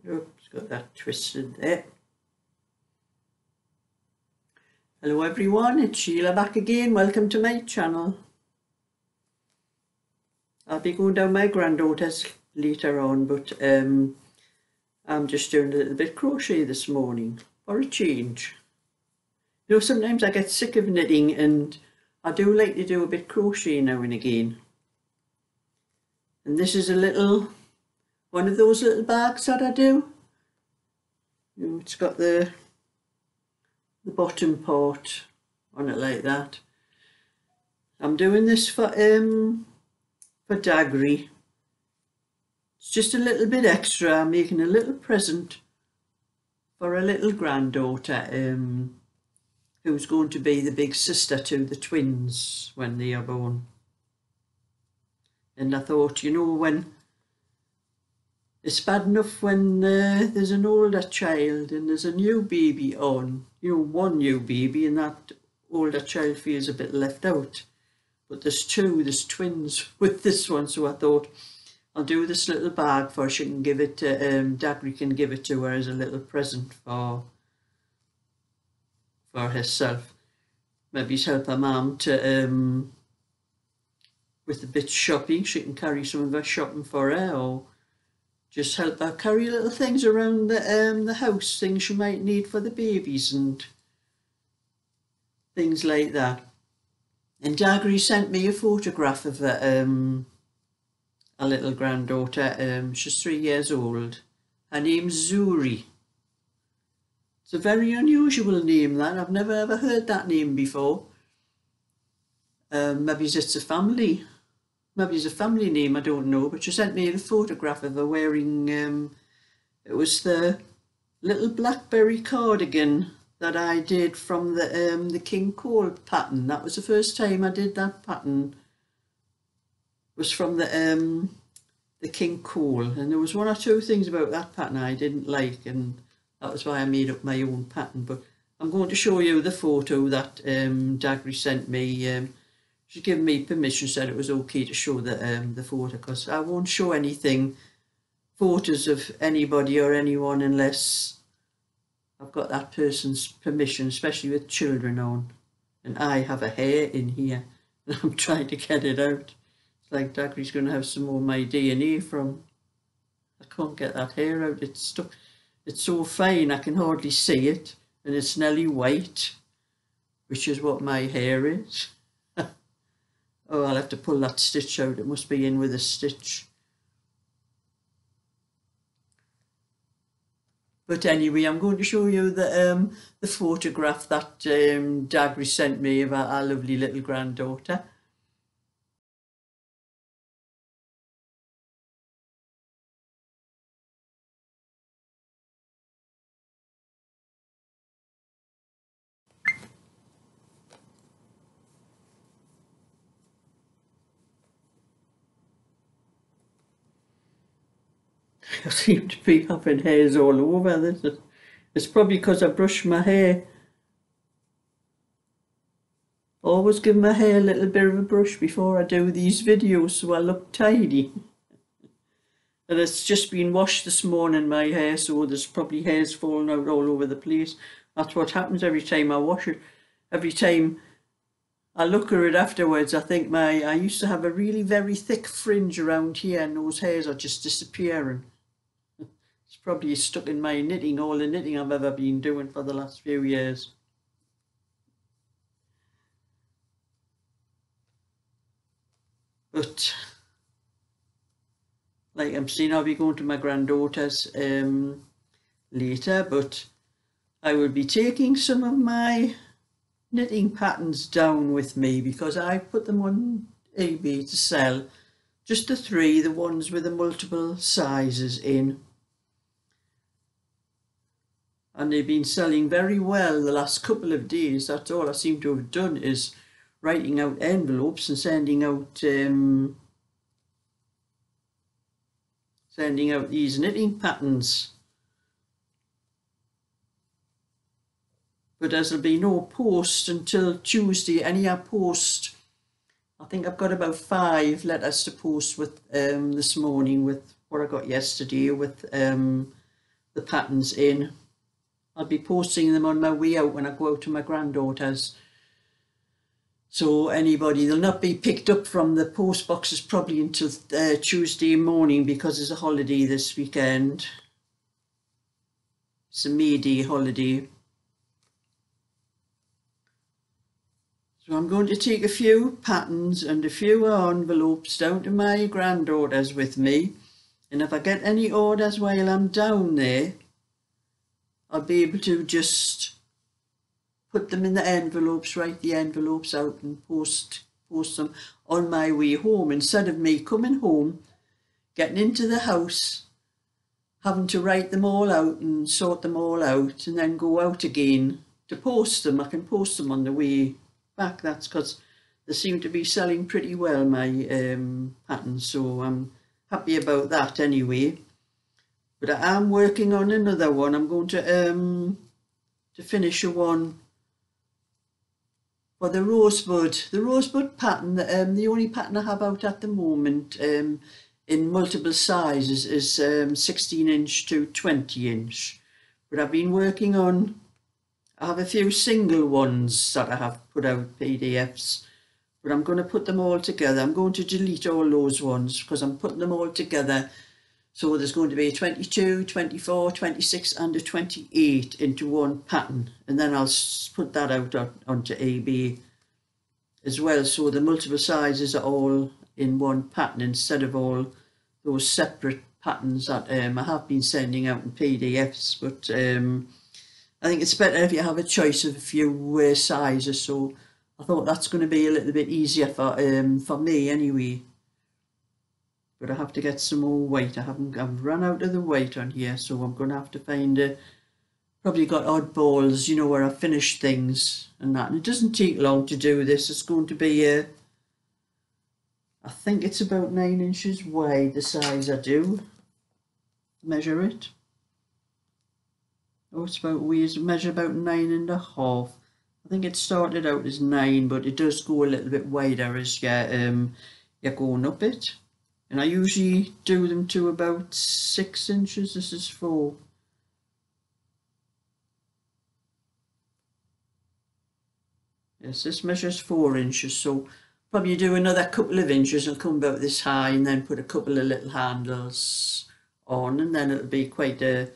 Oops, got that twisted there. Hello everyone, it's Sheila back again. Welcome to my channel. I'll be going down my granddaughter's later on, but I'm just doing a little bit of crochet this morning for a change. You know, sometimes I get sick of knitting and I do like to do a bit of crochet now and again. And this is one of those little bags that I do. You know, it's got the bottom part on it like that. I'm doing this for Dagri. It's just a little bit extra. I'm making a little present for a little granddaughter who's going to be the big sister to the twins when they are born. And I thought, you know, when it's bad enough when there's an older child and there's a new baby on, you know, one new baby, and that older child feels a bit left out. But there's twins with this one, so I thought I'll do this little bag for her. She can give it to, Dagri can give it to her as a little present for herself. Maybe help her mum to, with a bit shopping. She can carry some of her shopping for her, or just help her carry little things around the house, things she might need for the babies and things like that. And Dagri sent me a photograph of a little granddaughter. She's 3 years old. Her name's Zuri. It's a very unusual name, that. I've never ever heard that name before. Maybe it's a family. Maybe it's a family name, I don't know. But she sent me a photograph of her wearing, it was the little blackberry cardigan that I did from the King Cole pattern. That was the first time I did that pattern. It was from the King Cole, and there was one or two things about that pattern I didn't like, and that was why I made up my own pattern. But I'm going to show you the photo that Dagri sent me. She's given me permission, said it was okay to show the photo, because I won't show photos of anybody or anyone unless I've got that person's permission, especially with children on. And I have a hair in here and I'm trying to get it out. It's like Dagri's going to have some more of my DNA from. I can't get that hair out. It's stuck. It's so fine I can hardly see it, and it's nearly white, which is what my hair is. Oh, I'll have to pull that stitch out. It must be in with a stitch. But anyway, I'm going to show you the photograph that Dagri sent me of our lovely little granddaughter. I seem to be having hairs all over. It's probably because I brush my hair. Always give my hair a little bit of a brush before I do these videos so I look tidy. And it's just been washed this morning, my hair, so there's probably hairs falling out all over the place. That's what happens every time I wash it. Every time I look at it afterwards, I think I used to have a really very thick fringe around here, and those hairs are just disappearing. It's probably stuck in my knitting, all the knitting I've ever been doing for the last few years. But like I'm saying, I'll be going to my granddaughter's later, but I will be taking some of my knitting patterns down with me because I put them on eBay to sell. Just the ones with the multiple sizes in. And they've been selling very well the last couple of days. That's all I seem to have done, is writing out envelopes and sending out these knitting patterns. But as there'll be no post until Tuesday, anyhow, post, I think I've got about 5 letters to post with this morning, with what I got yesterday, with the patterns in. I'll be posting them on my way out when I go out to my granddaughter's. So anybody, they'll not be picked up from the post boxes probably until Tuesday morning, because there's a holiday this weekend. It's a May Day holiday. So I'm going to take a few patterns and a few envelopes down to my granddaughter's with me. And if I get any orders while I'm down there, I'll be able to just put them in the envelopes, write the envelopes out and post them on my way home, instead of me coming home, getting into the house, having to write them all out and sort them all out and then go out again to post them. I can post them on the way back. That's because they seem to be selling pretty well, my patterns, so I'm happy about that anyway. But I am working on another one. I'm going to finish a one for the rosebud pattern. The only pattern I have out at the moment in multiple sizes is 16 inch to 20 inch. But I've been working on, I have a few single ones that I have put out, PDFs, but I'm going to put them all together. I'm going to delete all those ones because I'm putting them all together. So there's going to be a 22, 24, 26 and a 28 into one pattern. And then I'll put that out onto eBay as well. So the multiple sizes are all in one pattern instead of all those separate patterns that I have been sending out in PDFs. But I think it's better if you have a choice of a few sizes. So I thought that's going to be a little bit easier for me anyway. But I have to get some more weight. I've run out of the weight on here, so I'm going to have to find probably got oddballs, you know, where I finish things and that. And it doesn't take long to do this. It's going to be I think it's about 9 inches wide, the size I do. Measure it. Oh, it's about, we measure about 9.5. I think it started out as 9, but it does go a little bit wider as you're going up it. And I usually do them to about 6 inches. This is 4. Yes, this measures 4 inches. So probably do another couple of inches and come about this high, and then put a couple of little handles on, and then it'll be quite a,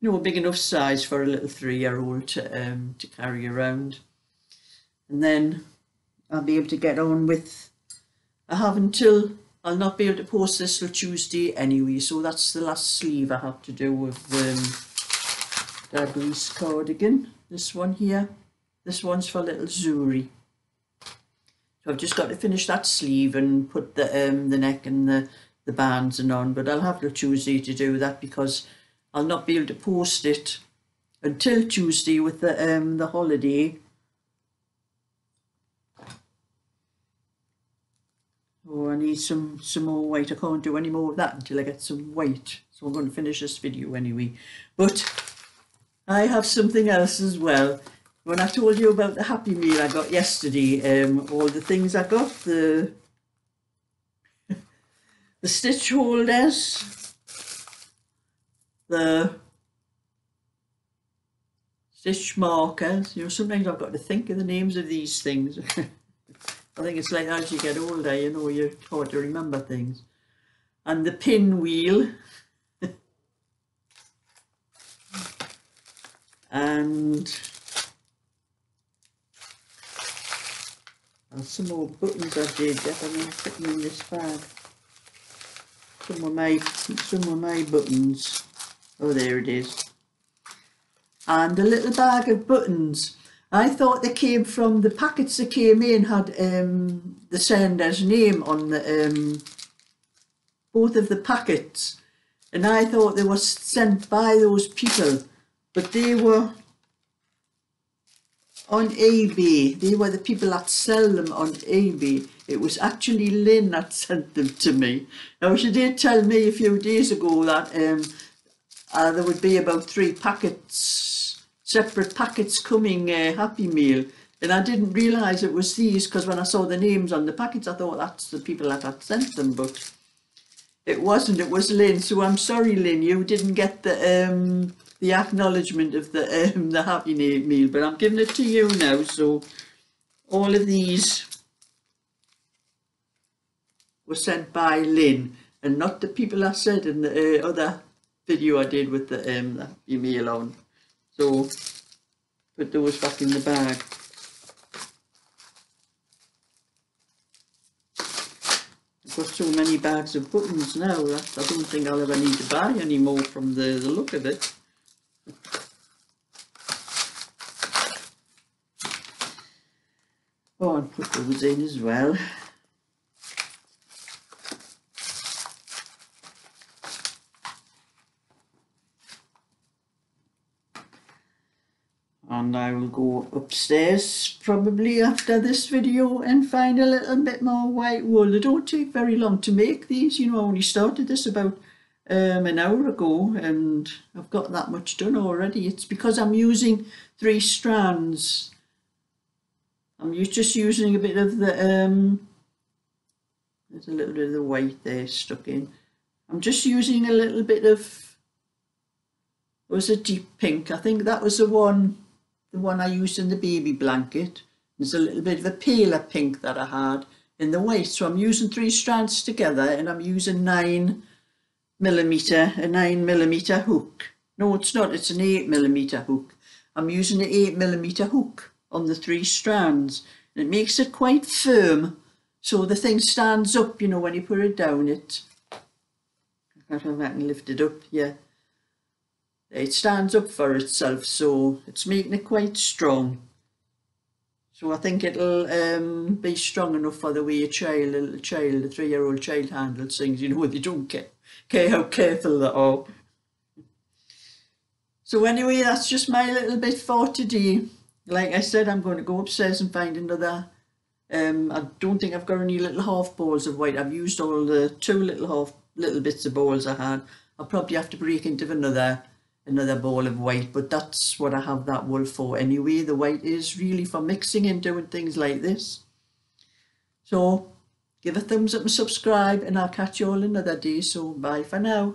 you know, a big enough size for a little 3-year-old to carry around. And then I'll be able to get on with, I'll not be able to post this till Tuesday anyway, so that's the last sleeve I have to do of Daddy's cardigan. This one here, this one's for little Zuri. So I've just got to finish that sleeve and put the neck and the bands and on, but I'll have till Tuesday to do that because I'll not be able to post it until Tuesday with the holiday. Oh, I need some more weight. I can't do any more of that until I get some weight. So I'm going to finish this video anyway. But I have something else as well. When I told you about the Happy Meal I got yesterday, all the things I got, the stitch holders, the stitch markers. You know, sometimes I've got to think of the names of these things. I think it's like as you get older, you know, you're taught to remember things. And the pinwheel. And some more buttons I did that I'm going to put them in this bag. Some of my buttons. Oh, there it is. And a little bag of buttons. I thought they came from the packets that came in had the sender's name on the both of the packets, and I thought they were sent by those people, but they were on eBay. They were the people that sell them on eBay. It was actually Lynn that sent them to me. Now she did tell me a few days ago that there would be about 3 packets. Separate packets coming Happy Meal, and I didn't realise it was these because when I saw the names on the packets I thought that's the people that had sent them, but it wasn't. It was Lynn. So I'm sorry, Lynn, you didn't get the the acknowledgement of the Happy Meal, but I'm giving it to you now. So all of these were sent by Lynn, and not the people I said in the other video I did with the Happy Meal on. So put those back in the bag. I've got so many bags of buttons now that I don't think I'll ever need to buy any more from the look of it. Oh, and put those in as well. And I will go upstairs probably after this video and find a little bit more white wool. They don't take very long to make these, you know. I only started this about an hour ago and I've got that much done already. It's because I'm using 3 strands. I'm just using a bit of the, there's a little bit of the white there stuck in. I'm just using a little bit of, it was a deep pink. I think that was the one I used in the baby blanket. There's a little bit of a paler pink that I had in the white. So I'm using 3 strands together and I'm using a 9mm hook. No, it's not, it's an 8mm hook. I'm using an 8mm hook on the 3 strands. And it makes it quite firm. So the thing stands up, you know, when you put it down. I don't know if I can lift it up, yeah. It stands up for itself, so it's making it quite strong. So I think it'll be strong enough for the way a 3-year-old child handles things, you know, they don't care how careful they are. So anyway, that's just my little bit for today. Like I said, I'm going to go upstairs and find another. I don't think I've got any little half balls of white. I've used all the 2 little bits of balls I had. I'll probably have to break into another ball of white, but that's what I have that wool for anyway. The white is really for mixing and doing things like this. So give a thumbs up and subscribe, and I'll catch you all another day. So bye for now.